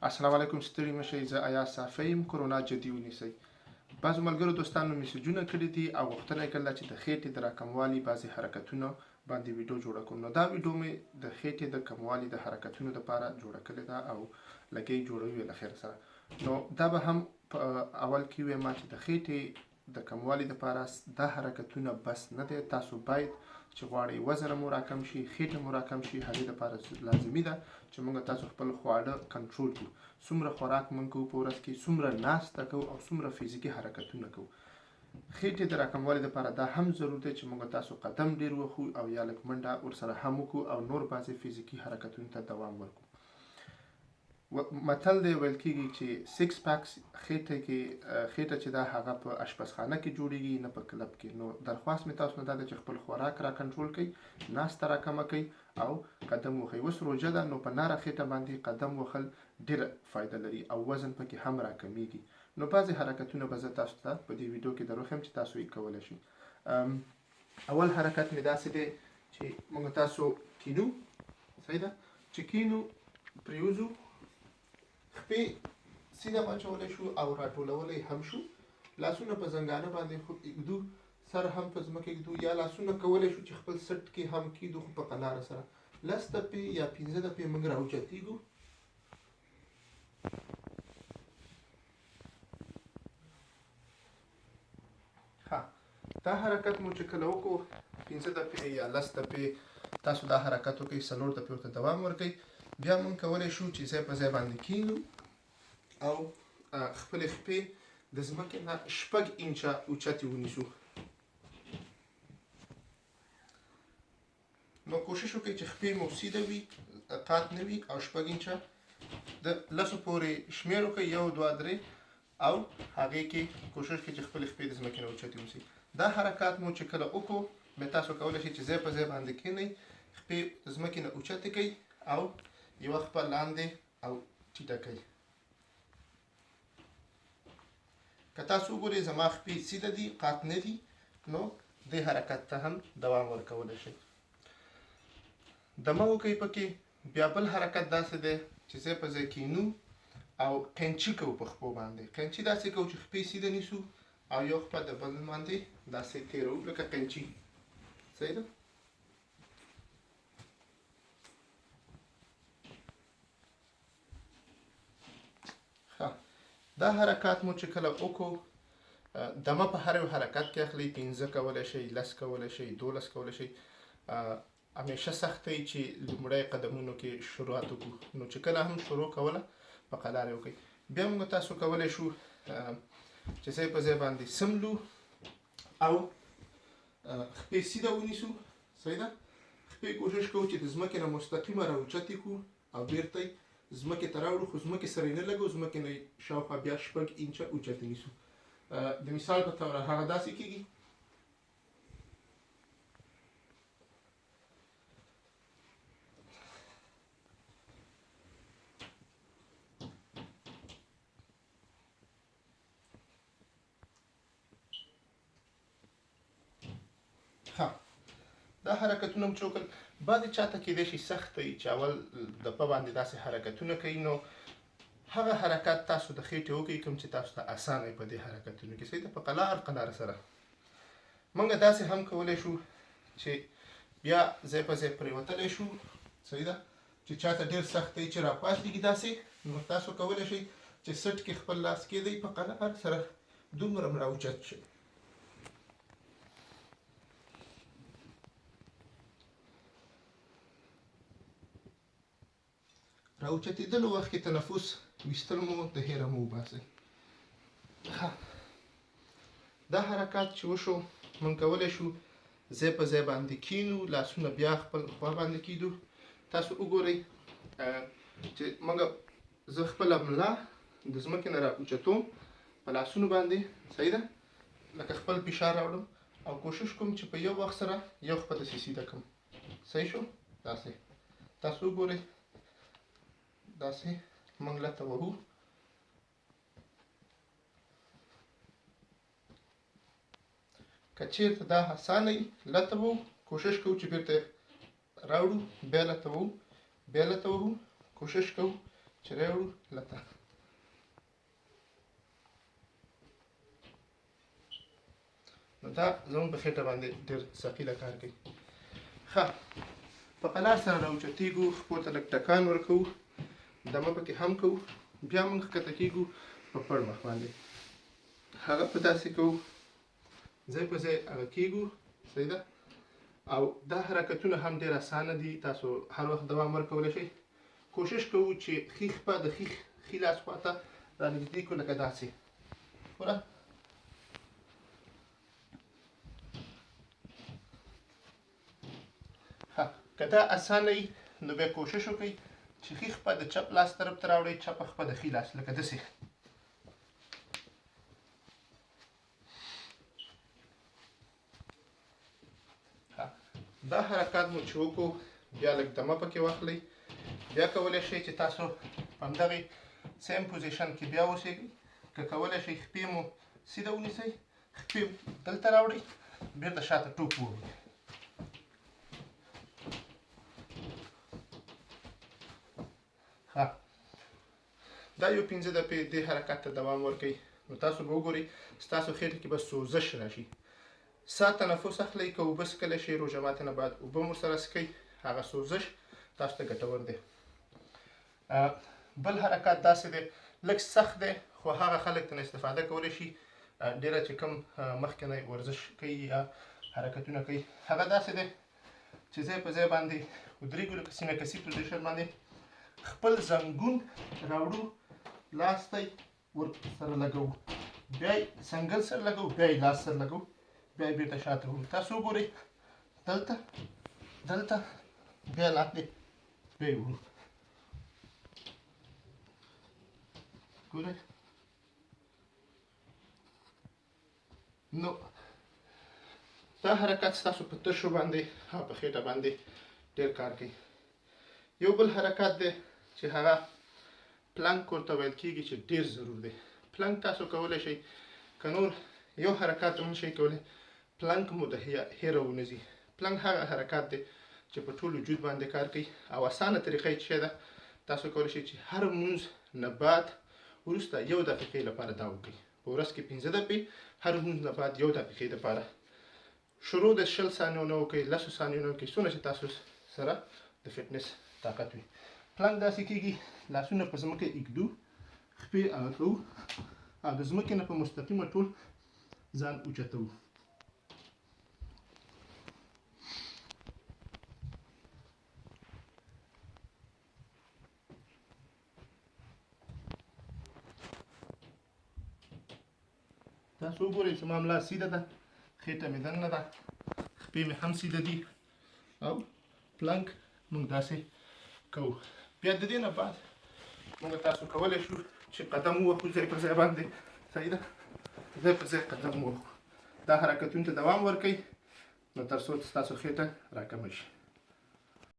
السلام علیکم، ستړي مشئ. زه ایاز صافی یم. کرونا جدي ونیسئ. بعضو ملګرو دوستانو میسیجونه کړي دي او غوښتنه یې کړله چې د خېټې د راکموالي بعضې حرکتونه باندې ویډیو جوړه کړم. نو دا ویډیو مې د خېټې د کموالي د حرکتونو لپاره جوړه کړې ده او لږی جوړوي له خیر سره. نو دا به هم په اول کې ویم چې د خېټې د کموالي لپاره دا حرکتونه بس نه دی. تاسو باید چې غواړئ وزن مو راکم شي، خېټه مو راکم شي، هغې لپاره لازمي ده چې موږ تاسو خپل خواړه کنټرول کړو. څومره خوراک موږ کوو په ورځ کې، څومره ناسته کوو او څومره فزیکي حرکتونه کوو. خېټې د راکموالي لپاره دا هم ضرور دی چې موږ تاسو قدم ډېر وخو او یا لږ منډه ورسره هم وکړو او نور بعضې فزیکي حرکتونو ته دوام ورکړو. متل دی ویل کېږي چې سکس پاکس خېټه چې ده هغه په اشپزخانه کې جوړیږي نه په کلب کې. نو درخواست مې تاسو نه دا ده چې خپل خوراک را کنټرول کړئ، ناسته را کمه کړئ او قدم وخئ. اوس روژه ده نو په ناره خېټه باندې قدم وهل ډېره فایده لري او وزن پکې هم را کمیږي. نو بعضې حرکتونه به زه تاسو ته په دې ویډیو کې دروښیم چې تاسو یې کولی شئ. اول حرکت مې داسې دی چې موږ تاسو کینو، صحیح ده، چې کینو پریوزو، خپې سیده واچولی شو او راټولولی هم شو. لاسونه په زنګانه باندې خو ایږدو، سر هم په ځمکه ایږدو، یا لاسونه کولی شو چې خپل سټ کې هم کیدو خو په قلاره سره 10 دقیقې یا 15 دقیقې موږ راوچتېږو. دا حرکت مو چې کله وکړو 15 دقیقې یا 10 دقیقې تاسو دا حرکت وکړئ، 4 دقیقې ورته دوام ورکړئ. بیا موږ کولی شو چې ځای په ځای باندې کینو او خپلې خپې د ځمکې نه 6 انچه اوچتې ونیسو. نو کوشش وکړئ چې خپې مو سیده وي، قات نه وي او 6 انچه د 10 پورې شمېر وکړئ، 1 2 3 او هغې کې کوشش وکړئ چې خپلې خپې د ځمکې نه اوچتې ونیسئ. دا حرکات مو چې کله وکړو بیا تاسو کولی شئ چې ځای په ځای باندې کښېنئ، خپې د ځمکې نه اوچتې کړئ او یوه خپه لاندې او ټیټه کړئ. که تاسو وګورئ زما خپې سیده دي، قات نه دي، نو دې حرکت ته هم دوام ورکولی شئ. دمه وکئ پکې. بیا بل حرکت داسې دی چې ځای په ځای کینو او قینچي کوو په خپو باندې. قینچي داسې کوو چې خپې سیده نیسو او یو خپه د بل باندې داسې تېرو لکه قینچي، صحیح ده. دا حرکات مو چې کله وکړو دمه په هر یو حرکت کې اخلئ. 15 کولی شئ، 10 کولی شئ، 12 کولی شئ. همیشه سخت دی چې لومړی قدمونو کې شروعات وکړو. نو چې کله هم شروع کوله په قلاره یې وکړئ. بیا موږ تاسو کولی شو چې ځای په ځای باندې سملو او خپې سیده ونیسو، صحیح ده. خپې کوشش کوو چې د ځمکې نه مستقیمه راوچتې کړو او بیرته یې ځمکې ته راوړو، خو ځمکې سره یې نه لګو، ځمکې نه یې شاوخوا بیا 6 انچه اوچتې نیسو. د مثال په توګه هغه داسې کېږي. دا حرکتونه مو چې وکړل، بعضې چاته کېدای شي سخت وي چې اول دپه باندې داسې حرکتونه کوي. نو هغه حرکت تاسو د خېټې وکړئ کوم چې تاسو ته اسانه وي په دې حرکتونو کې، صحیح ده. په قلاره سره موږ داسې هم کولی شو چې بیا ځای په ځای پرېوتلی شو، صحیح ده. چې چاته ډېر سخت دی چې راپاڅېږي داسې، نو تاسو کولی شئ چې سټ کې خپل لاس کېږدئ، په قلاره سره دومره هم راوچت شئ. راوچتېدلو وخت کې تنفس ویستل مو د هیره مو وباسئ. دا حرکات چې وشو موږ کولی شو ځای په ځای باندې کینو، لاسونه بیا خپل خوا باندې کیدو. تاسو وګورئ چې زه خپله ملا د ځمکې نه راوچتوم په لاسونو باندې، صحیح ده، لکه خپل فشار راوړم او کوشش کوم چې په یو وخت سره یو خپه داسې سیده کړم، صحیح شو. داسې تاسو وګورئ، داسې موږ لته وهو. که چېرته دا اسانه وي لته وهو، کوشش کوو چې بیرته راوړو، بیا لته وهو، بیا لته وهو، کوشش کوو چې راوړو لته نو دا زموږ په خېټه باندې ډېر ثقیله کار کوي. ښه په قلار سره راوچتېږو، خپو ته لږ ټکان ورکوو، دمه پکې هم کوو، بیا موږ ښکته کېږو په پړ مخ باندې. هغه په داسې کوو ځای په ځای هغه کېږو، صحیح ده. او دا حرکتونه هم ډېر اسانه دي، تاسو هر وخت دوام ورکولی شئ. کوشش کوو چې ښي خوا د ښي لاس خواته رانږدې کړو لکه داسې. ګوره که دا اسانه وي نو بیا کوشش وکړئ چې ښي خوا د چپ لاس طرف ته راوړئ، چپه خوا د ښي لاس، لکه داسې. دا حرکات مو چې وکړو بیا لږ دمه پکې واخلئ. بیا کولی شئ چې تاسو په همدغې سیم پوزیشن کې بیا اوسېږئ. که کولی شئ خپې مو سیده ونیسئ، خپې دلته راوړئ، بېرته شاته ټوپ ووهئ. دا یو 5 دقیقې دې حرکت ته دوام ورکوئ. نو تاسو به وګورئ ستاسو خېټه کې به سوزش راشي. ساه تنفس اخلئ، که اوبه څښلی شئ روژه ماتې نه بعد اوبه هم ورسره څښئ، هغه سوزش تاسو ته ګټور دی. بل حرکات داسې دی، لږ سخت دی خو هغه خلک ترې استفاده کولی شي ډېره چې کوم مخکې نه ورزش کوي یا حرکتونه کوي. هغه داسې دی چې ځای په ځای باندې ودرېږو لکه سینه کسي پوزیشن باندې، خپل زنګون راوړو، لاس ته یې ورسره لګوو، بیا یې څنګل سره لګوو، بیا یې لاس سره لګوو، بیا یې بېرته شاته وړو. تاسو وګورئ دلته دلته بیا لاندې بیا یې وړو. ګورئ نو دا حرکت ستاسو په تشو باندې او په خېټه باندې ډېر کار کوي. یو بل حرکت دی چې هغه پلنک ورته ویل کېږي چې ډېر ضرور دی. پلنک تاسو کولی شئ که نور یو حرکات هم نشئ کولی، پلنک مو د هیره ونه ځي. پلنک هغه حرکات دی چې په ټول وجود باندې کار کوي او اسانه طریقه یې څه ده، تاسو کولی شئ چې هر لمونځ نه بعد وروسته 1 دقیقې لپاره دا وکړئ. په ورځ کې 15 دقیقې، هر لمونځ نه بعد 1 دقیقې لپاره. شروع د 20 ثانیو نه وکړئ، 10 ثانیو نه وکړئ، څومره چې تاسو سره د فټنس طاقت وي. پلنک داسې کېږي، لاسونه په ځمکه ایږدو، خپې هغه کوو او د ځمکې نه په مستقیمه ټول ځان اوچتوو. تاسو وګورئ زما ملا سیده ده، خېټه مې دننه ده، خپې مې هم سیده دي او پلنک موږ داسې کوو. بیا د دې نه بعد موږ تاسو کولی شو چې قدم ووهو ځای پر ځای باندې، صحیح ده، ځای پر ځای قدم ووهو. دا حرکتونو ته دوام ورکوئ نو تر څو ستاسو خېټه راکمه شي.